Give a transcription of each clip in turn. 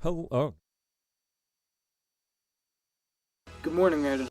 Hello. Oh, Good morning, Ed.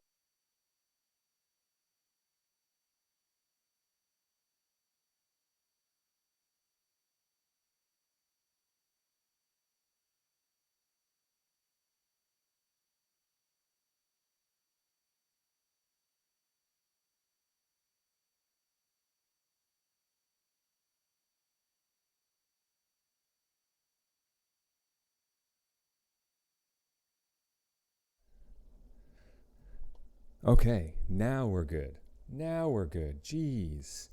okay. Now we're good. Now we're good. Jeez.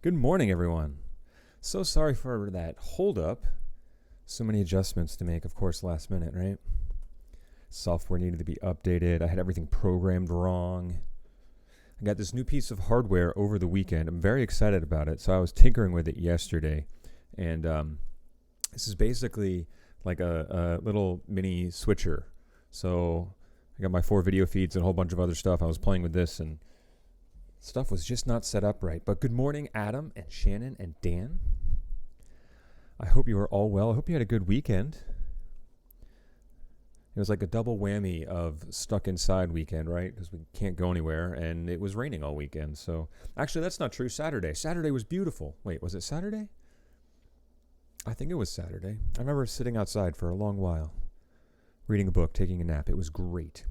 Good morning, everyone. So sorry for that hold up. So many adjustments to make, of course, last minute, right? Software needed to be updated. I had everything programmed wrong. I got this new piece of hardware over the weekend. I'm very excited about it. So I was tinkering with it yesterday. And this is basically like a little mini switcher. So I got my 4 video feeds and a whole bunch of other stuff. I was playing with this and stuff was just not set up right. But good morning, Adam and Shannon and Dan. I hope you are all well. I hope you had a good weekend. It was like a double whammy of stuck inside weekend, right? Because we can't go anywhere, and it was raining all weekend. So actually, that's not true. Saturday was beautiful. Wait, was it Saturday? I think it was Saturday. I remember sitting outside for a long while, reading a book, taking a nap. It was great.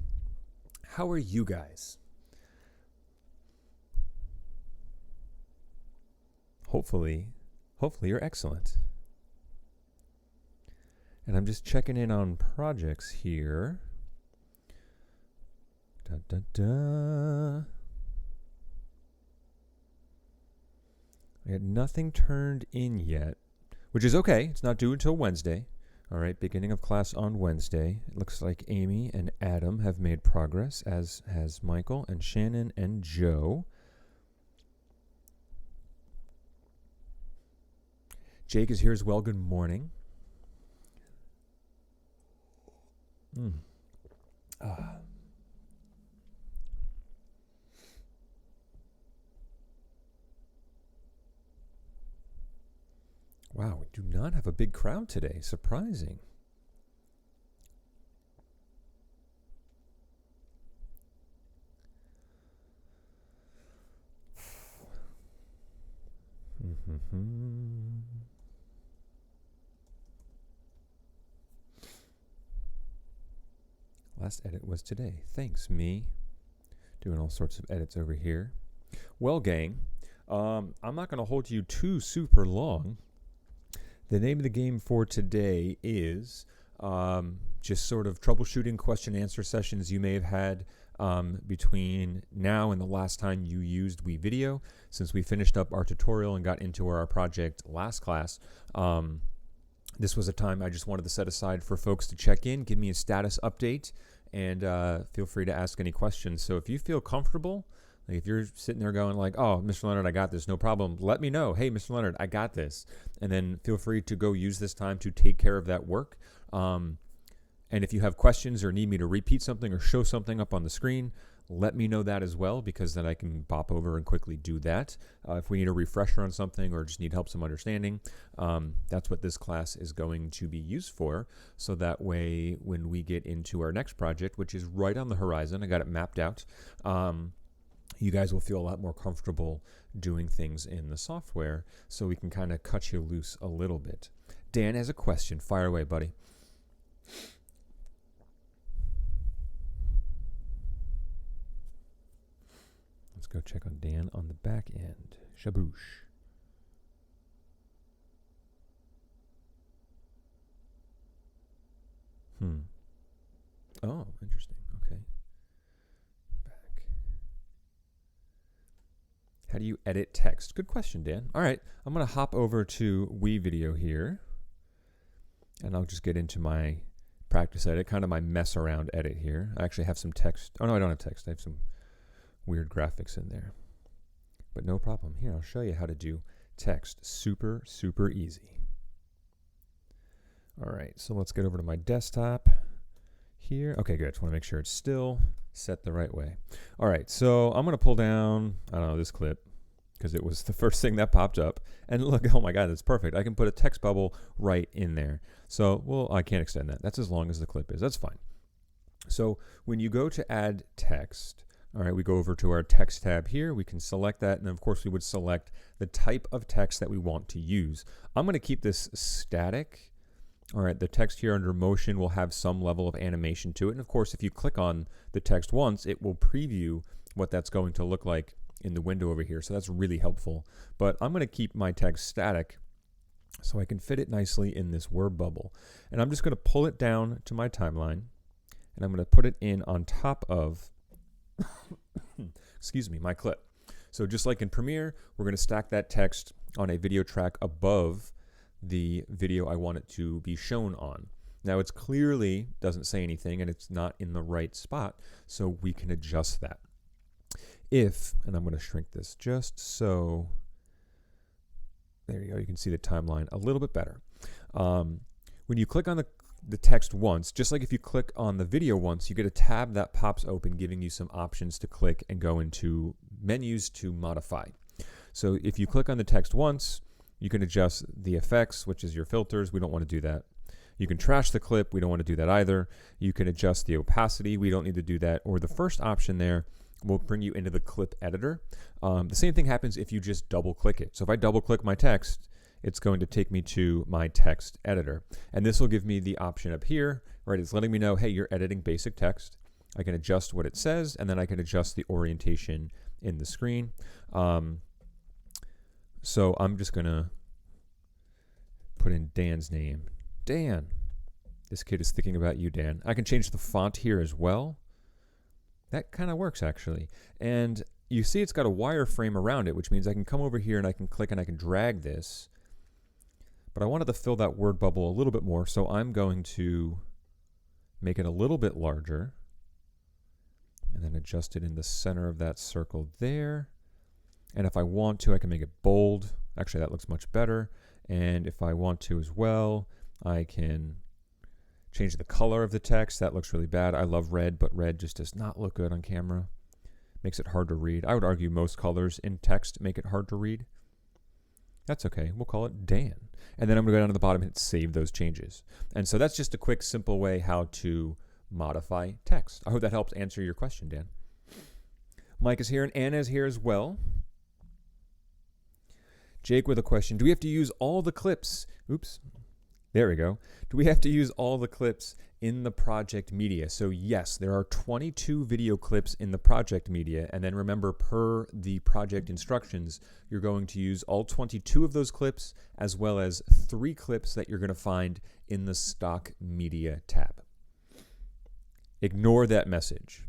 How are you guys? Hopefully you're excellent. And I'm just checking in on projects here. Da, da, da. I got nothing turned in yet, which is okay. It's not due until Wednesday. All right, beginning of class on Wednesday. It looks like Amy and Adam have made progress, as has Michael and Shannon and Joe. Jake is here as well. Good morning. Wow, we do not have a big crowd today. Surprising. Last edit was today. Thanks, me. Doing all sorts of edits over here. Well, gang, I'm not going to hold you too super long. The name of the game for today is just sort of troubleshooting question and answer sessions you may have had between now and the last time you used WeVideo. Since we finished up our tutorial and got into our project last class, this was a time I just wanted to set aside for folks to check in, give me a status update, and feel free to ask any questions. So if you feel comfortable, like if you're sitting there going like, oh, Mr. Leonard, I got this, no problem, let me know. Hey, Mr. Leonard, I got this. And then feel free to go use this time to take care of that work. And if you have questions or need me to repeat something or show something up on the screen, let me know that as well, because then I can bop over and quickly do that. If we need a refresher on something or just need help some understanding, that's what this class is going to be used for. So that way, when we get into our next project, which is right on the horizon, I got it mapped out, you guys will feel a lot more comfortable doing things in the software, so we can kind of cut you loose a little bit. Dan has a question. Fire away, buddy. Let's go check on Dan on the back end. Shaboosh. Oh, interesting. Okay. Back. How do you edit text? Good question, Dan. All right. I'm going to hop over to WeVideo here, and I'll just get into my practice edit, kind of my mess around edit here. I actually have some text. Oh, no, I don't have text. I have some weird graphics in there, but no problem. Here, I'll show you how to do text. Super, super easy. All right, so let's get over to my desktop here. Okay, good. Just want to make sure it's still set the right way. All right, so I'm going to pull down, I don't know, this clip. because it was the first thing that popped up. And look, oh my God, that's perfect. I can put a text bubble right in there. So, well, I can't extend that. That's as long as the clip is. That's fine. So when you go to add text, all right, we go over to our text tab here. We can select that. And of course, we would select the type of text that we want to use. I'm going to keep this static. All right, the text here under motion will have some level of animation to it. And of course, if you click on the text once, it will preview what that's going to look like in the window over here. So that's really helpful. But I'm going to keep my text static so I can fit it nicely in this word bubble. And I'm just going to pull it down to my timeline. And I'm going to put it in on top of, excuse me, my clip. So just like in Premiere, we're going to stack that text on a video track above the video I want it to be shown on. Now it's clearly doesn't say anything and it's not in the right spot, so we can adjust that. And I'm going to shrink this just so, there you go, you can see the timeline a little bit better. When you click on the text once, just like if you click on the video once, you get a tab that pops open giving you some options to click and go into menus to modify. So if you click on the text once, you can adjust the effects, which is your filters. We don't want to do that. You can trash the clip. We don't want to do that either. You can adjust the opacity. We don't need to do that. Or the first option there will bring you into the clip editor. The same thing happens if you just double click it. So if I double click my text, it's going to take me to my text editor. And this will give me the option up here, right? It's letting me know, hey, you're editing basic text. I can adjust what it says, and then I can adjust the orientation in the screen. So I'm just going to put in Dan's name. Dan. This kid is thinking about you, Dan. I can change the font here as well. That kind of works, actually. And you see it's got a wireframe around it, which means I can come over here and I can click and I can drag this. But I wanted to fill that word bubble a little bit more, so I'm going to make it a little bit larger and then adjust it in the center of that circle there. And if I want to, I can make it bold. Actually, that looks much better. And if I want to as well, I can change the color of the text. That looks really bad. I love red, but red just does not look good on camera. Makes it hard to read. I would argue most colors in text make it hard to read. That's okay. We'll call it Dan. And then I'm going to go down to the bottom and hit save those changes. And so that's just a quick, simple way how to modify text. I hope that helps answer your question, Dan. Mike is here and Anna is here as well. Jake with a question. Do we have to use all the clips? Oops. There we go. Do we have to use all the clips in the project media? So yes, there are 22 video clips in the project media. And then remember, per the project instructions, you're going to use all 22 of those clips as well as 3 clips that you're going to find in the stock media tab. Ignore that message.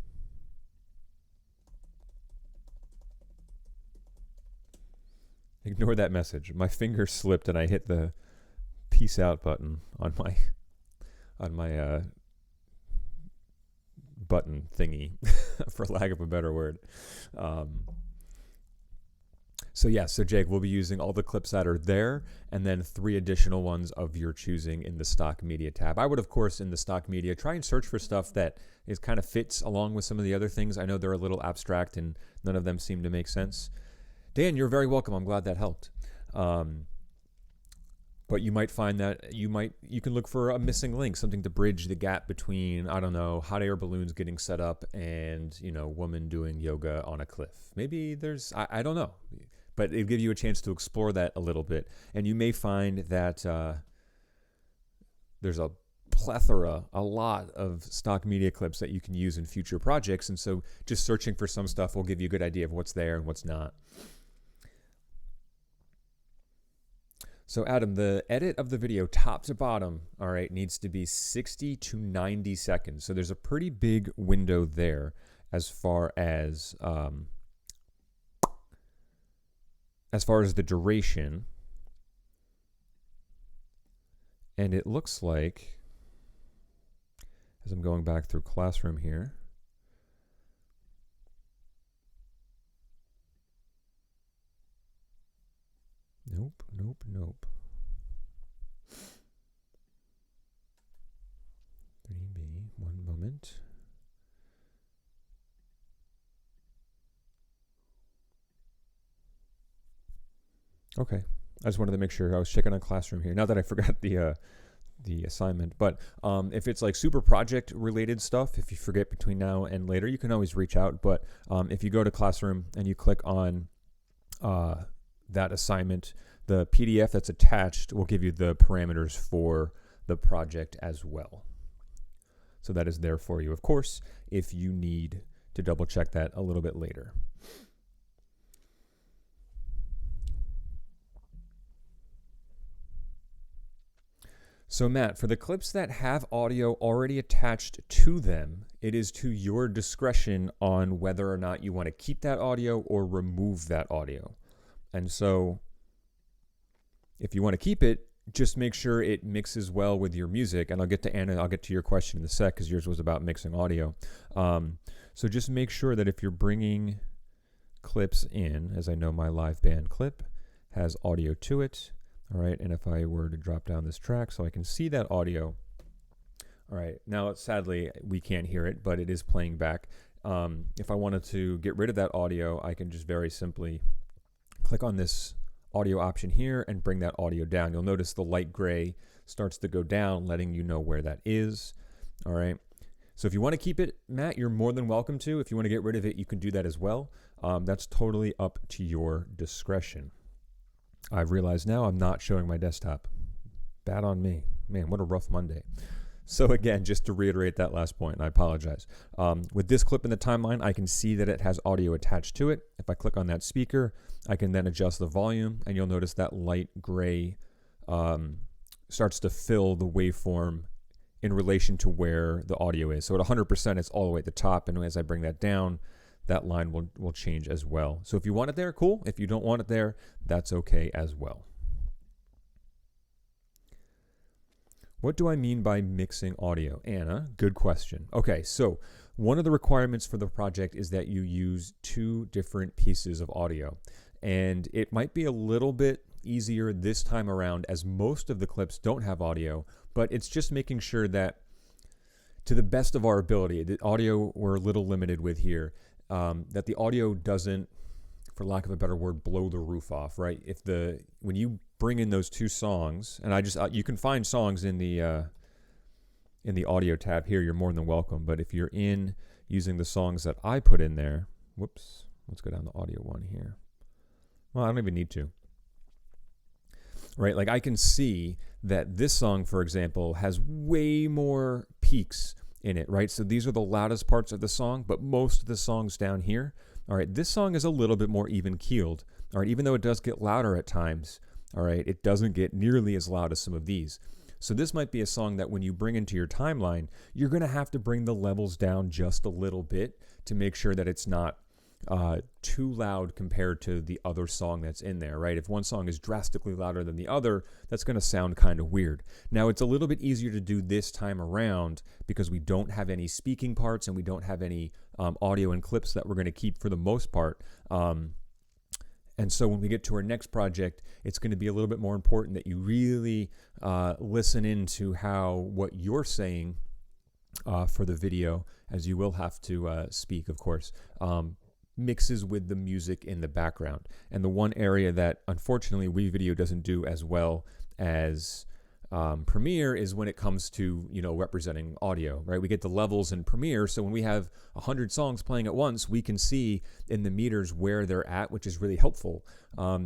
Ignore that message. My finger slipped and I hit the peace out button on my button thingy, for lack of a better word. So Jake, we'll be using all the clips that are there and then 3 additional ones of your choosing in the stock media tab. I would, of course, in the stock media, try and search for stuff that is kind of fits along with some of the other things. I know they're a little abstract and none of them seem to make sense. Dan, you're very welcome. I'm glad that helped. But you might find that you can look for a missing link, something to bridge the gap between, I don't know, hot air balloons getting set up and, woman doing yoga on a cliff. Maybe I don't know, but it'll give you a chance to explore that a little bit. And you may find that there's a lot of stock media clips that you can use in future projects. And so just searching for some stuff will give you a good idea of what's there and what's not. So Adam, the edit of the video top to bottom, all right, needs to be 60 to 90 seconds. So there's a pretty big window there as far as the duration. And it looks like, as I'm going back through Classroom here, Nope. 3B, one moment. Okay. I just wanted to make sure. I was checking on Classroom here. Now that I forgot the assignment, but if it's like super project related stuff, if you forget between now and later, you can always reach out. But if you go to Classroom and you click on that assignment, the PDF that's attached will give you the parameters for the project as well. So that is there for you, of course, if you need to double check that a little bit later. So Matt, for the clips that have audio already attached to them, it is to your discretion on whether or not you want to keep that audio or remove that audio. And so if you want to keep it, just make sure it mixes well with your music. And I'll get to Anna, I'll get to your question in a sec because yours was about mixing audio. So just make sure that if you're bringing clips in, as I know my live band clip has audio to it, all right, and if I were to drop down this track so I can see that audio, all right, now sadly we can't hear it, but it is playing back. If I wanted to get rid of that audio, I can just very simply click on this audio option here and bring that audio down. You'll notice the light gray starts to go down, letting you know where that is, all right? So if you want to keep it, Matt, you're more than welcome to. If you want to get rid of it, you can do that as well. That's totally up to your discretion. I've realized now I'm not showing my desktop. Bad on me. Man, what a rough Monday. So again, just to reiterate that last point, and I apologize. With this clip in the timeline, I can see that it has audio attached to it. If I click on that speaker, I can then adjust the volume, and you'll notice that light gray starts to fill the waveform in relation to where the audio is. So at 100%, it's all the way at the top, and as I bring that down, that line will change as well. So if you want it there, cool. If you don't want it there, that's okay as well. What do I mean by mixing audio? Anna, good question. Okay, so one of the requirements for the project is that you use 2 different pieces of audio. And it might be a little bit easier this time around as most of the clips don't have audio, but it's just making sure that to the best of our ability, the audio we're a little limited with here, that the audio doesn't, for lack of a better word, blow the roof off, right? When you bring in those 2 songs, and you can find songs in the audio tab here, you're more than welcome. But if you're using the songs that I put in there, whoops, let's go down the audio one here. Well, I don't even need to. Right, like I can see that this song, for example, has way more peaks in it, right? So these are the loudest parts of the song, but most of the songs down here, all right, this song is a little bit more even keeled, all right, even though it does get louder at times, all right, it doesn't get nearly as loud as some of these. So this might be a song that when you bring into your timeline, you're going to have to bring the levels down just a little bit to make sure that it's not too loud compared to the other song that's in there, right? If one song is drastically louder than the other, that's going to sound kind of weird. Now, it's a little bit easier to do this time around because we don't have any speaking parts and we don't have any audio and clips that we're going to keep for the most part. And so when we get to our next project, it's going to be a little bit more important that you really listen into what you're saying for the video, as you will have to speak, of course, mixes with the music in the background. And the one area that unfortunately WeVideo doesn't do as well as Premiere is when it comes to, representing audio, right? We get the levels in Premiere, so when we have 100 songs playing at once, we can see in the meters where they're at, which is really helpful.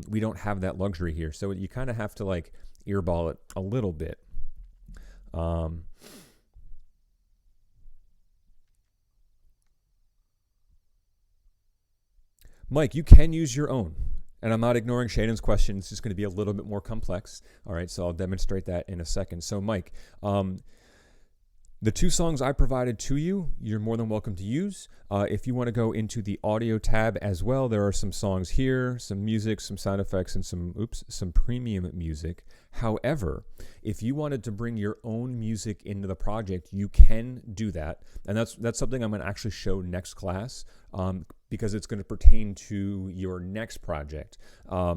We don't have that luxury here, so you kind of have to earball it a little bit. Mike, you can use your own. And I'm not ignoring Shannon's question. It's just going to be a little bit more complex. All right, so I'll demonstrate that in a second. So, Mike, the 2 songs I provided to you, you're more than welcome to use. If you want to go into the audio tab as well, there are some songs here, some music, some sound effects, and some premium music. However, if you wanted to bring your own music into the project, you can do that. And that's something I'm going to actually show next class because it's going to pertain to your next project. I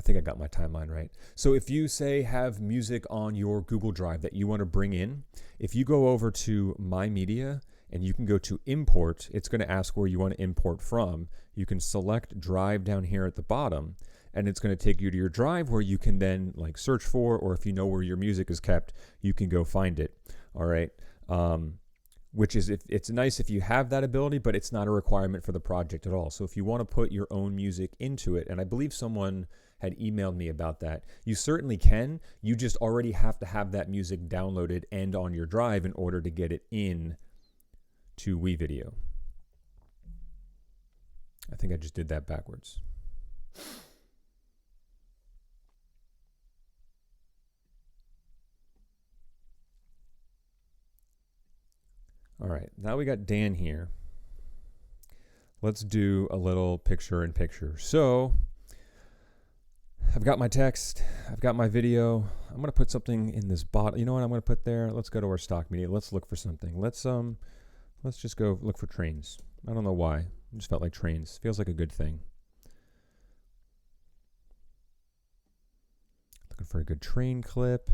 think I got my timeline right. So if you have music on your Google Drive that you want to bring in, if you go over to My Media and you can go to import. It's going to ask where you want to import from. You can select drive down here at the bottom, and it's going to take you to your drive where you can then like search for, or if you know where your music is kept, you can go find it. All right. Which is, it's nice if you have that ability, but it's not a requirement for the project at all. So if you want to put your own music into it, and I believe someone had emailed me about that, you certainly can. You just already have to have that music downloaded and on your drive in order to get it in to WeVideo. I think I just did that backwards. All right, now we got Dan here. Let's do a little picture-in-picture. So I've got my text, I've got my video. I'm gonna put something in this bottle. You know what I'm gonna put there? Let's go to our stock media. Let's look for something. Let's just go look for trains. I don't know why. I just felt like trains. Feels like a good thing. Looking for a good train clip.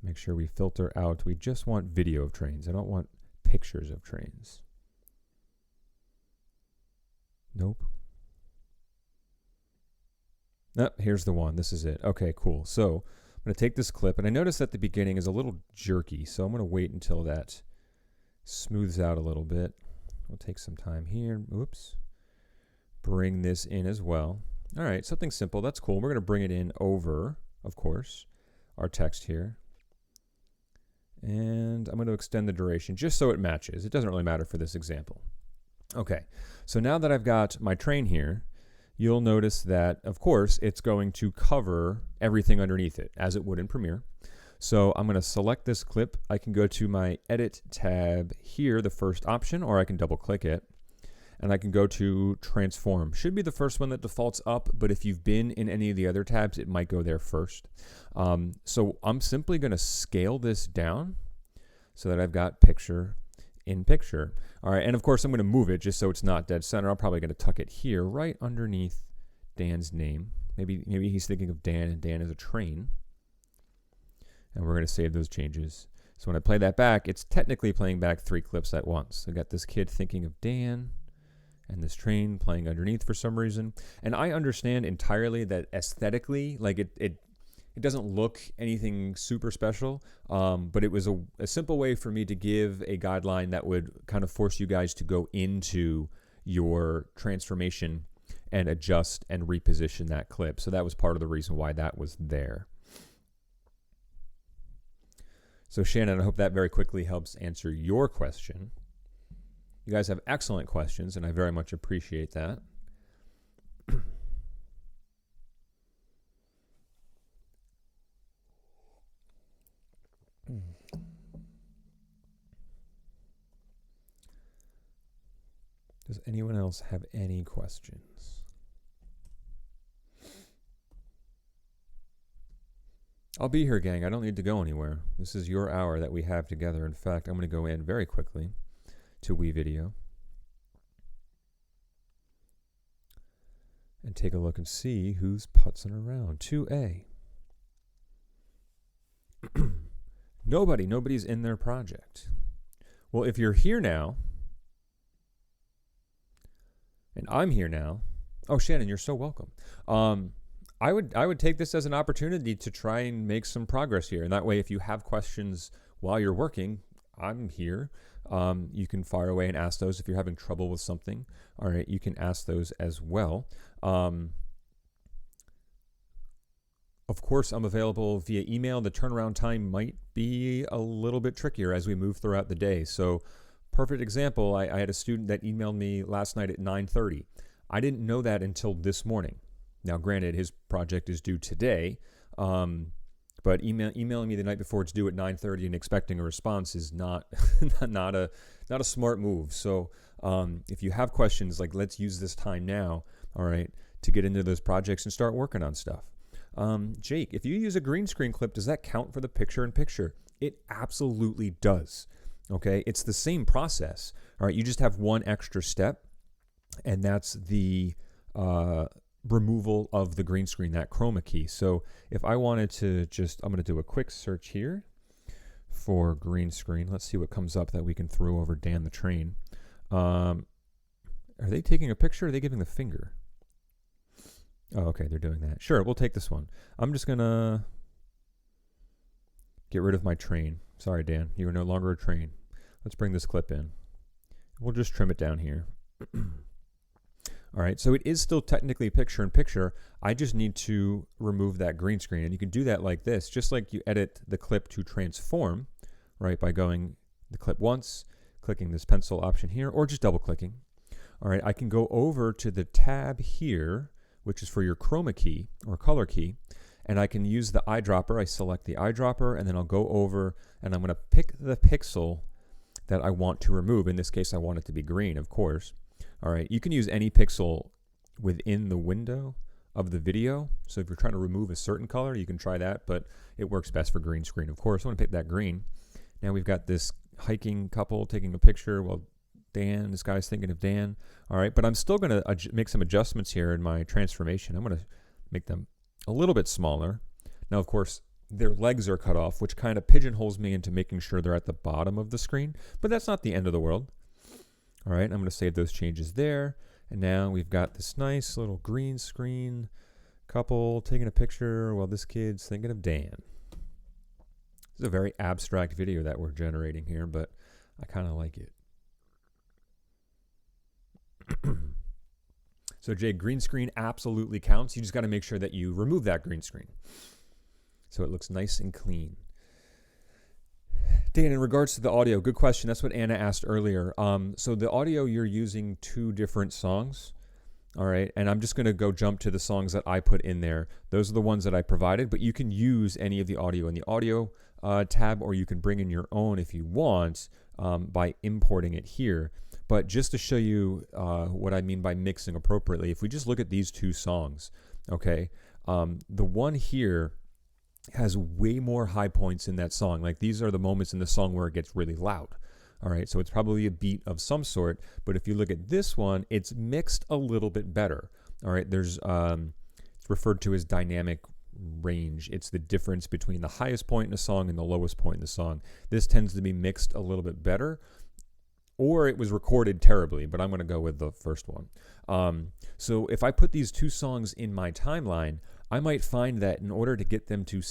Make sure we filter out. We just want video of trains. I don't want pictures of trains. Nope. Nope, here's the one. This is it. Okay, cool. So I'm going to take this clip, and I notice that the beginning is a little jerky, so I'm going to wait until that smooths out a little bit. We'll take some time here. Oops. Bring this in as well. All right, something simple. That's cool. We're going to bring it in over, of course, our text here. And I'm going to extend the duration just so it matches. It doesn't really matter for this example. Okay, so now that I've got my train here, you'll notice that, of course, it's going to cover everything underneath it, as it would in Premiere. So I'm going to select this clip. I can go to my Edit tab here, the first option, or I can double-click it. And I can go to Transform. Should be the first one that defaults up, but if you've been in any of the other tabs, it might go there first. So I'm simply going to scale this down so that I've got picture in picture. All right, and of course I'm going to move it just so it's not dead center. I'm probably going to tuck it here right underneath Dan's name. Maybe he's thinking of Dan, and Dan is a train. And we're going to save those changes. So when I play that back, it's technically playing back 3 clips at once. I got this kid thinking of Dan, and this train playing underneath for some reason. And I understand entirely that aesthetically, like it doesn't look anything super special, but it was a simple way for me to give a guideline that would kind of force you guys to go into your transformation and adjust and reposition that clip. So that was part of the reason why that was there. So Shannon, I hope that very quickly helps answer your question. You guys have excellent questions, and I very much appreciate that. Does anyone else have any questions? I'll be here, gang. I don't need to go anywhere. This is your hour that we have together. In fact, I'm going to go in very quickly to WeVideo and take a look and see who's putzing around. 2A. Nobody's in their project. Well, if you're here now, and I'm here now, oh, Shannon, you're so welcome. I would take this as an opportunity to try and make some progress here. And that way, if you have questions while you're working, I'm here. You can fire away and ask those. If you're having trouble with something, all right, you can ask those as well. Of course, I'm available via email. The turnaround time might be a little bit trickier as we move throughout the day. So, perfect example, I had a student that emailed me last night at 9:30. I didn't know that until this morning. Now, granted, his project is due today, but emailing me the night before it's due at 9:30 and expecting a response is not not a smart move. So, if you have questions, like, let's use this time now, all right, to get into those projects and start working on stuff. Jake, if you use a green screen clip, does that count for the picture-in-picture? It absolutely does. Okay, it's the same process. All right, you just have one extra step, and that's the removal of the green screen, that chroma key. So if I wanted to I'm going to do a quick search here for green screen. Let's see what comes up that we can throw over Dan the Train. Are they taking a picture? Or are they giving the finger? Oh, okay, they're doing that. Sure, we'll take this one. I'm just going to get rid of my train. Sorry, Dan. You are no longer a train. Let's bring this clip in. We'll just trim it down here. All right, so it is still technically picture-in-picture. I just need to remove that green screen. And you can do that like this, just like you edit the clip to transform, right, by going the clip once, clicking this pencil option here, or just double-clicking. All right, I can go over to the tab here, which is for your chroma key or color key, and I can use the eyedropper. I select the eyedropper, and then I'll go over, and I'm going to pick the pixel that I want to remove. In this case, I want it to be green, of course. All right, you can use any pixel within the window of the video. So if you're trying to remove a certain color, you can try that, but it works best for green screen, of course. I want to pick that green. Now we've got this hiking couple taking a picture. Well, Dan, this guy's thinking of Dan. All right, but I'm still going to make some adjustments here in my transformation. I'm going to make them a little bit smaller. Now, of course, their legs are cut off, which kind of pigeonholes me into making sure they're at the bottom of the screen, but that's not the end of the world. All right, I'm going to save those changes there. And now we've got this nice little green screen couple taking a picture while this kid's thinking of Dan. This is a very abstract video that we're generating here, but I kind of like it. So Jay, green screen absolutely counts. You just got to make sure that you remove that green screen so it looks nice and clean. Dan, in regards to the audio, good question. That's what Anna asked earlier. So the audio, you're using 2 different songs. All right. And I'm just going to go jump to the songs that I put in there. Those are the ones that I provided, but you can use any of the audio in the audio tab, or you can bring in your own if you want by importing it here. But just to show you what I mean by mixing appropriately, if we just look at these 2 songs, okay, the one here has way more high points in that song. Like these are the moments in the song where it gets really loud. All right, so it's probably a beat of some sort. But if you look at this one, it's mixed a little bit better. All right, there's it's referred to as dynamic range. It's the difference between the highest point in a song and the lowest point in the song. This tends to be mixed a little bit better, or it was recorded terribly, but I'm going to go with the first one. So if I put these 2 songs in my timeline, I might find that in order to get them to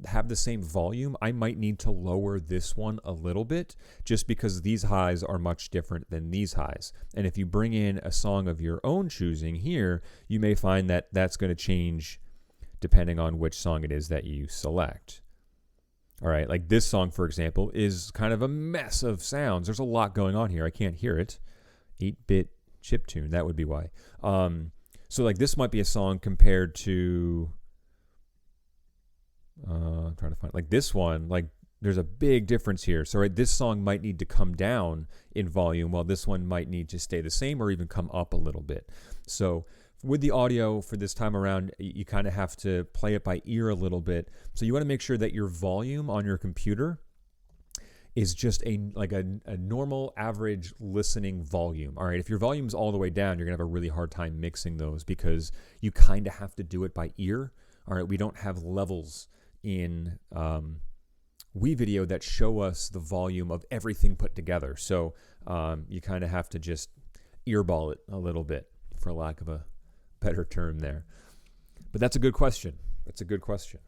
have the same volume, I might need to lower this one a little bit, just because these highs are much different than these highs. And if you bring in a song of your own choosing here, you may find that that's going to change depending on which song it is that you select. All right, like this song, for example, is kind of a mess of sounds. There's a lot going on here. I can't hear it. 8-bit chiptune, that would be why. So like this might be a song compared to, I'm trying to find, like this one, like there's a big difference here. So right, this song might need to come down in volume, while this one might need to stay the same or even come up a little bit. So with the audio for this time around, you kind of have to play it by ear a little bit. So you want to make sure that your volume on your computer is just a normal average listening volume. All right, if your volume's all the way down, you're gonna have a really hard time mixing those because you kind of have to do it by ear. All right, we don't have levels in WeVideo that show us the volume of everything put together. So you kind of have to just earball it a little bit, for lack of a better term there. But that's a good question. That's a good question.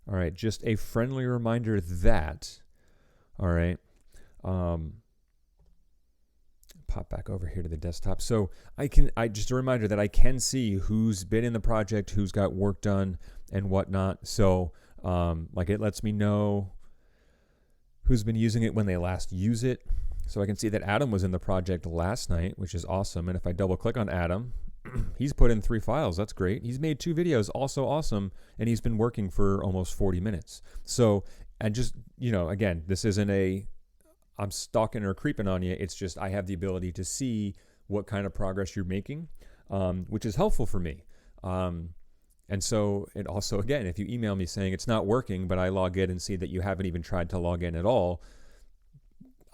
All right, just a friendly reminder that, all right, pop back over here to the desktop. So just a reminder that I can see who's been in the project, who's got work done and whatnot. So like it lets me know who's been using it when they last use it. So I can see that Adam was in the project last night, which is awesome. And if I double click on Adam, he's put in 3 files. That's great. He's made 2 videos, also awesome. And he's been working for almost 40 minutes. So, and just, again, this isn't I'm stalking or creeping on you. It's just I have the ability to see what kind of progress you're making, which is helpful for me. And so it also, again, if you email me saying it's not working, but I log in and see that you haven't even tried to log in at all,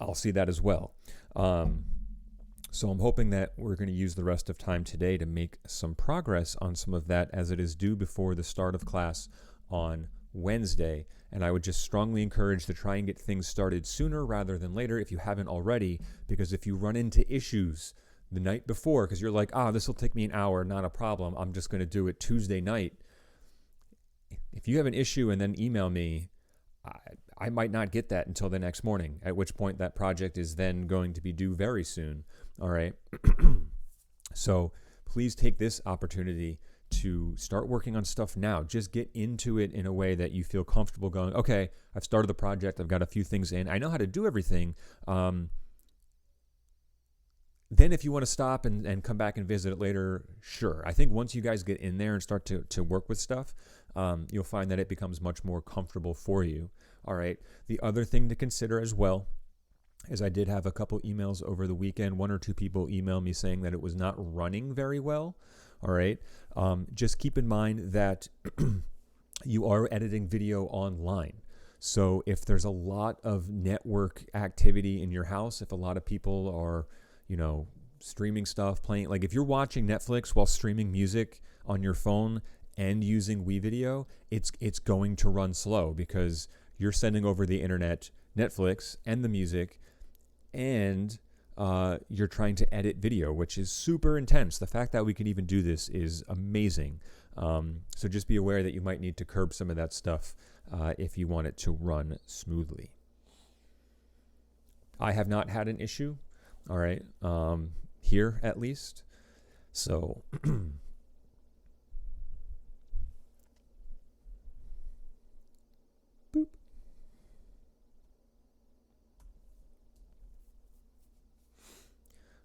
I'll see that as well. So I'm hoping that we're going to use the rest of time today to make some progress on some of that, as it is due before the start of class on Wednesday. And I would just strongly encourage to try and get things started sooner rather than later if you haven't already, because if you run into issues the night before, because you're like, this will take me an hour, not a problem, I'm just going to do it Tuesday night. If you have an issue and then email me, I might not get that until the next morning, at which point that project is then going to be due very soon. All right. So please take this opportunity to start working on stuff now. Just get into it in a way that you feel comfortable going, okay, I've started the project. I've got a few things in. I know how to do everything. Then if you want to stop and come back and visit it later, sure. I think once you guys get in there and start to work with stuff, you'll find that it becomes much more comfortable for you. All right. The other thing to consider as well is I did have a couple emails over the weekend. 1 or 2 people emailed me saying that it was not running very well. All right. Just keep in mind that you are editing video online. So if there's a lot of network activity in your house, if a lot of people are, streaming stuff, playing, like if you're watching Netflix while streaming music on your phone and using WeVideo, it's going to run slow because you're sending over the internet Netflix and the music, and you're trying to edit video, which is super intense. The fact that we can even do this is amazing. So just be aware that you might need to curb some of that stuff if you want it to run smoothly. I have not had an issue, all right, here at least. So boop.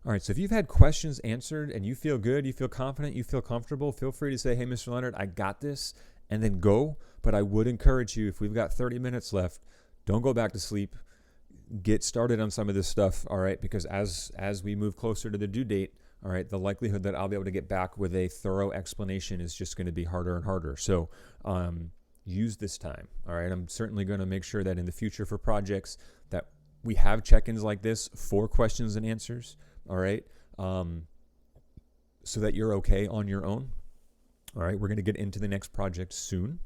All right, so if you've had questions answered and you feel good, you feel confident, you feel comfortable, feel free to say, hey, Mr. Leonard, I got this, and then go. But I would encourage you, if we've got 30 minutes left, don't go back to sleep. Get started on some of this stuff, all right? Because as we move closer to the due date, all right, the likelihood that I'll be able to get back with a thorough explanation is just going to be harder and harder. So use this time, all right? I'm certainly going to make sure that in the future for projects that we have check-ins like this for questions and answers, all right? So that you're okay on your own. All right, we're going to get into the next project soon.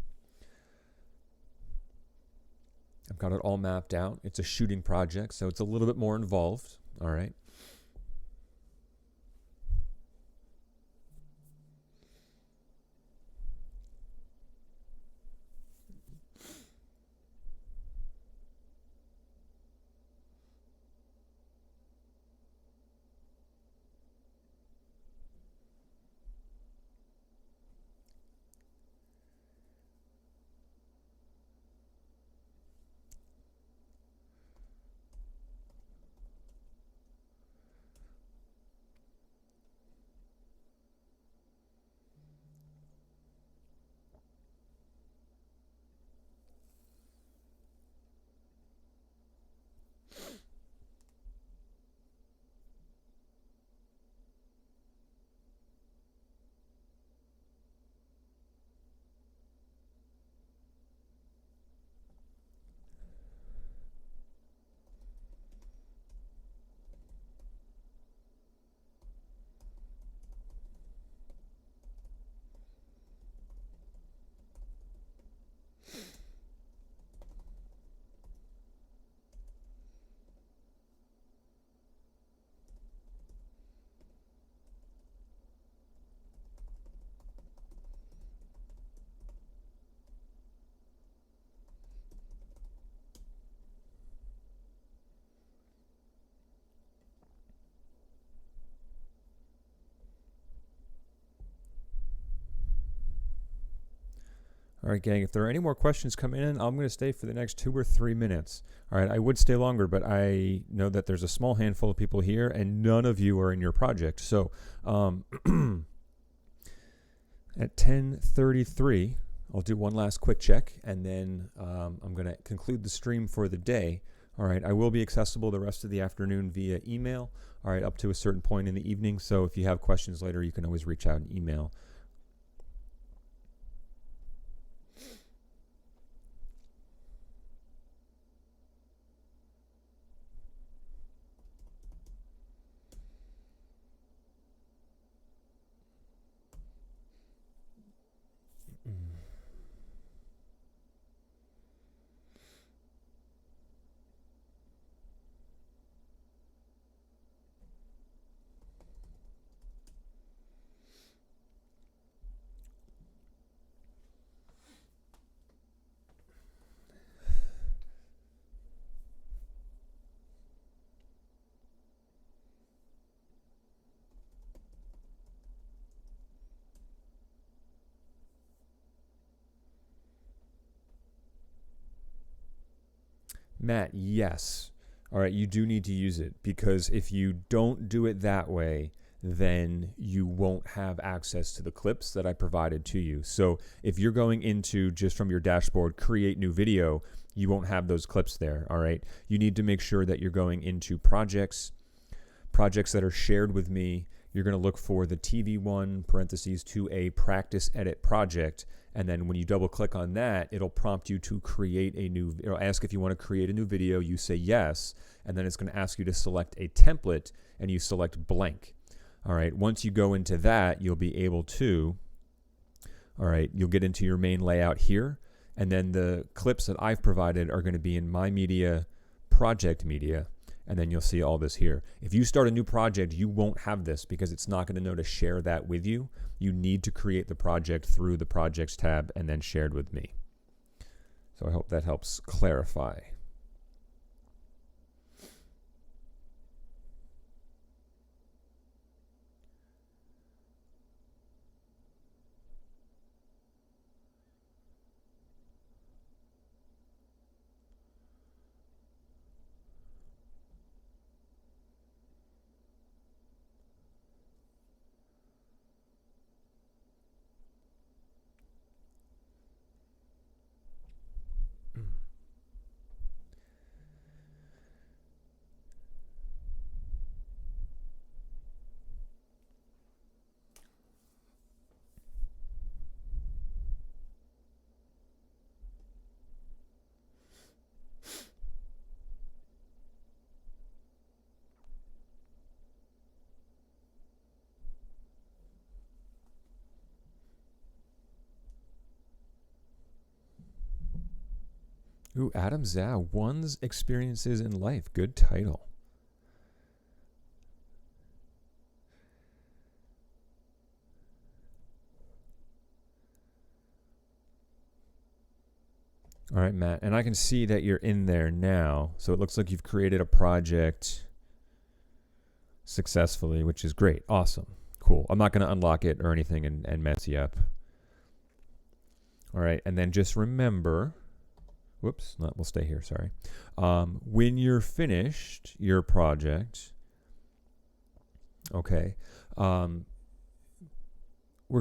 I've got it all mapped out. It's a shooting project, so it's a little bit more involved. All right. All right, gang, if there are any more questions coming in, I'm going to stay for the next 2 or 3 minutes. All right, I would stay longer, but I know that there's a small handful of people here, and none of you are in your project. So at 10:33, I'll do one last quick check, and then I'm going to conclude the stream for the day. All right, I will be accessible the rest of the afternoon via email, all right, up to a certain point in the evening. So if you have questions later, you can always reach out and email. Matt, yes. All right, you do need to use it, because if you don't do it that way, then you won't have access to the clips that I provided to you. So if you're going into, just from your dashboard, create new video, you won't have those clips there. All right, you need to make sure that you're going into projects that are shared with me. You're going to look for the TV1 parentheses to a practice edit project. And then when you double click on that, it'll prompt you to create a new, it'll ask if you want to create a new video. You say yes. And then it's going to ask you to select a template, and you select blank. All right. Once you go into that, you'll be able to, all right, you'll get into your main layout here. And then the clips that I've provided are going to be in My Media, Project Media. And then you'll see all this here. If you start a new project, you won't have this, because it's not going to know to share that with you. You need to create the project through the Projects tab and then shared with me. So I hope that helps clarify. Ooh, Adam Zhao, One's Experiences in Life. Good title. All right, Matt. And I can see that you're in there now. So it looks like you've created a project successfully, which is great. Awesome. Cool. I'm not going to unlock it or anything and mess you up. All right. And then just remember... Whoops, we'll stay here, sorry. When you're finished your project, okay, we're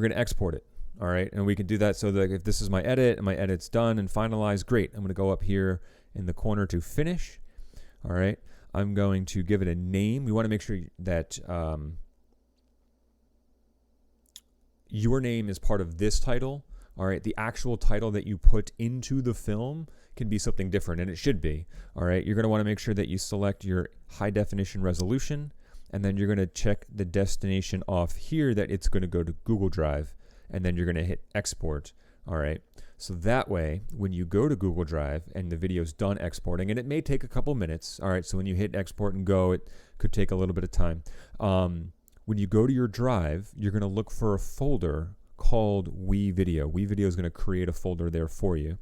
going to export it, all right? And we can do that so that if this is my edit and my edit's done and finalized, great. I'm going to go up here in the corner to finish, all right? I'm going to give it a name. We want to make sure that your name is part of this title. All right, the actual title that you put into the film can be something different, and it should be. All right, you're going to want to make sure that you select your high definition resolution, and then you're going to check the destination off here that it's going to go to Google Drive, and then you're going to hit export. All right, so that way, when you go to Google Drive and the video's done exporting, and it may take a couple minutes. All right, so when you hit export and go, it could take a little bit of time. When you go to your drive, you're going to look for a folder called WeVideo. WeVideo is going to create a folder there for you.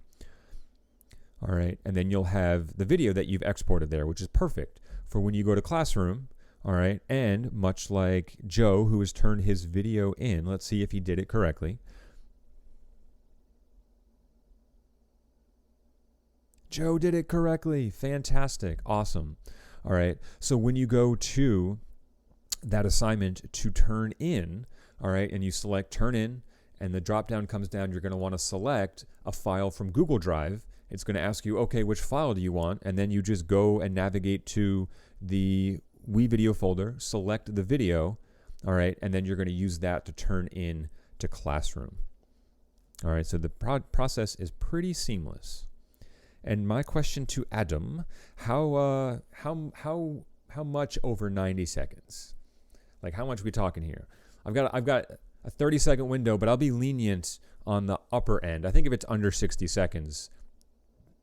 All right, and then you'll have the video that you've exported there, which is perfect for when you go to Classroom. All right, and much like Joe, who has turned his video in, let's see if he did it correctly. Joe did it correctly. Fantastic. Awesome. All right, so when you go to that assignment to turn in, all right, and you select turn in, and the drop down comes down, you're going to want to select a file from Google Drive. It's going to ask you, okay, which file do you want? And then you just go and navigate to the WeVideo folder, select the video, all right, and then you're going to use that to turn in to Classroom. All right, so the process is pretty seamless. And my question to Adam, how much over 90 seconds? Like, how much are we talking here? I've got a 30-second window, but I'll be lenient on the upper end. I think if it's under 60 seconds,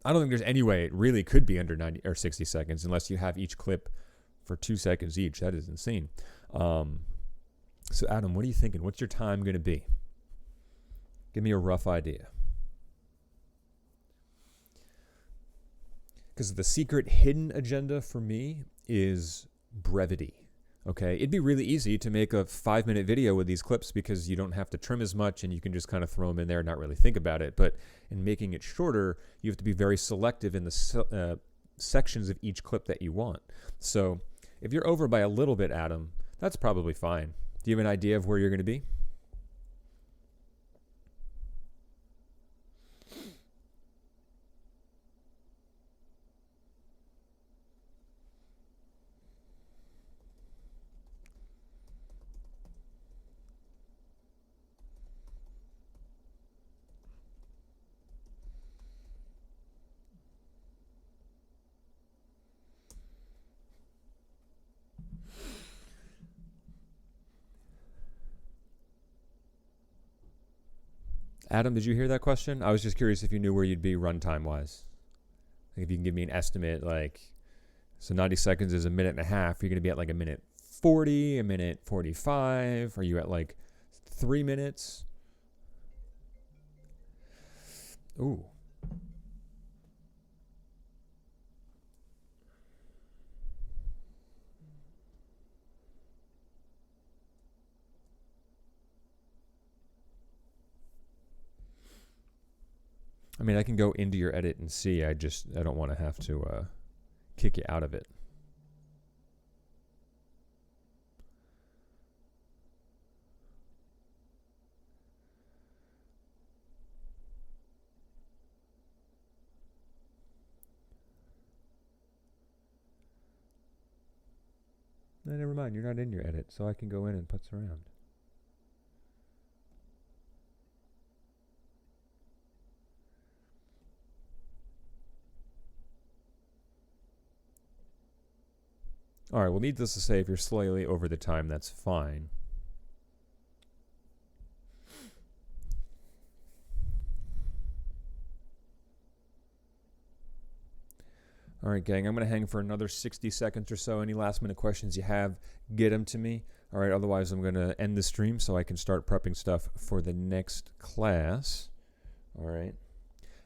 I don't think there's any way it really could be under 90 or 60 seconds unless you have each clip for 2 seconds each. That is insane. So Adam, what are you thinking? What's your time going to be? Give me a rough idea. Because the secret hidden agenda for me is brevity. Okay, it'd be really easy to make a 5-minute video with these clips because you don't have to trim as much and you can just kind of throw them in there and not really think about it. But in making it shorter, you have to be very selective in the sections of each clip that you want. So if you're over by a little bit, Adam, that's probably fine. Do you have an idea of where you're going to be? Adam, did you hear that question? I was just curious if you knew where you'd be runtime wise. Like if you can give me an estimate, like, so 90 seconds is a minute and a half. You're going to be at like a minute 40, a minute 45. Are you at like 3 minutes? Ooh. I mean, I can go into your edit and see. I don't want to have to kick you out of it. No, never mind. You're not in your edit, so I can go in and putz around. All right, well, needless to say, if you're slightly over the time, that's fine. All right, gang, I'm going to hang for another 60 seconds or so. Any last-minute questions you have, get them to me. All right, otherwise I'm going to end the stream so I can start prepping stuff for the next class. All right.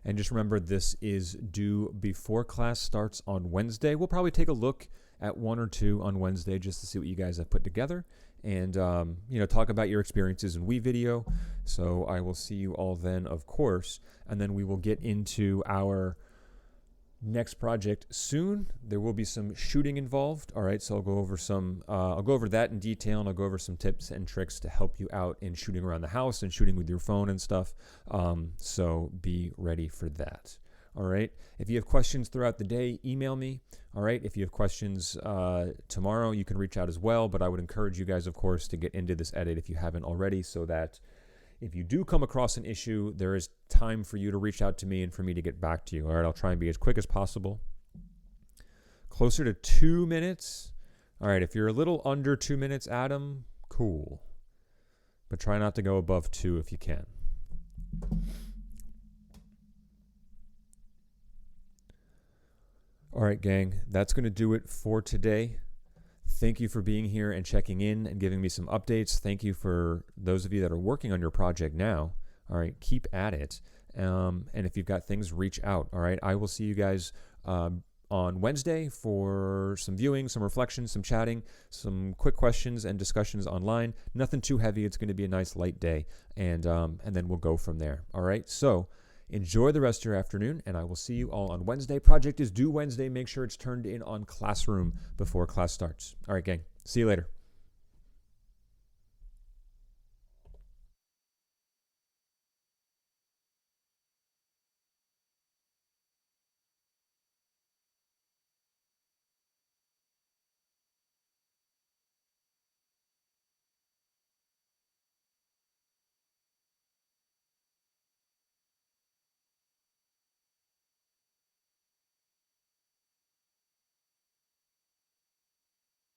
And just remember, this is due before class starts on Wednesday. We'll probably take a look at 1 or 2 on Wednesday just to see what you guys have put together and, talk about your experiences in WeVideo. So I will see you all then, of course, and then we will get into our next project soon. There will be some shooting involved. All right, so I'll go over that in detail, and I'll go over some tips and tricks to help you out in shooting around the house and shooting with your phone and stuff. So be ready for that. All right. If you have questions throughout the day, email me. All right. If you have questions tomorrow, you can reach out as well. But I would encourage you guys, of course, to get into this edit if you haven't already, so that if you do come across an issue, there is time for you to reach out to me and for me to get back to you. All right. I'll try and be as quick as possible. Closer to 2 minutes. All right. If you're a little under 2 minutes, Adam, cool. But try not to go above 2 if you can. All right, gang, that's going to do it for today. Thank you for being here and checking in and giving me some updates. Thank you for those of you that are working on your project now. All right, keep at it. And if you've got things, reach out. All right, I will see you guys on Wednesday for some viewing, some reflection, some chatting, some quick questions and discussions online. Nothing too heavy. It's going to be a nice light day, and then we'll go from there. All right, so enjoy the rest of your afternoon, and I will see you all on Wednesday. Project is due Wednesday. Make sure it's turned in on Classroom before class starts. All right, gang. See you later.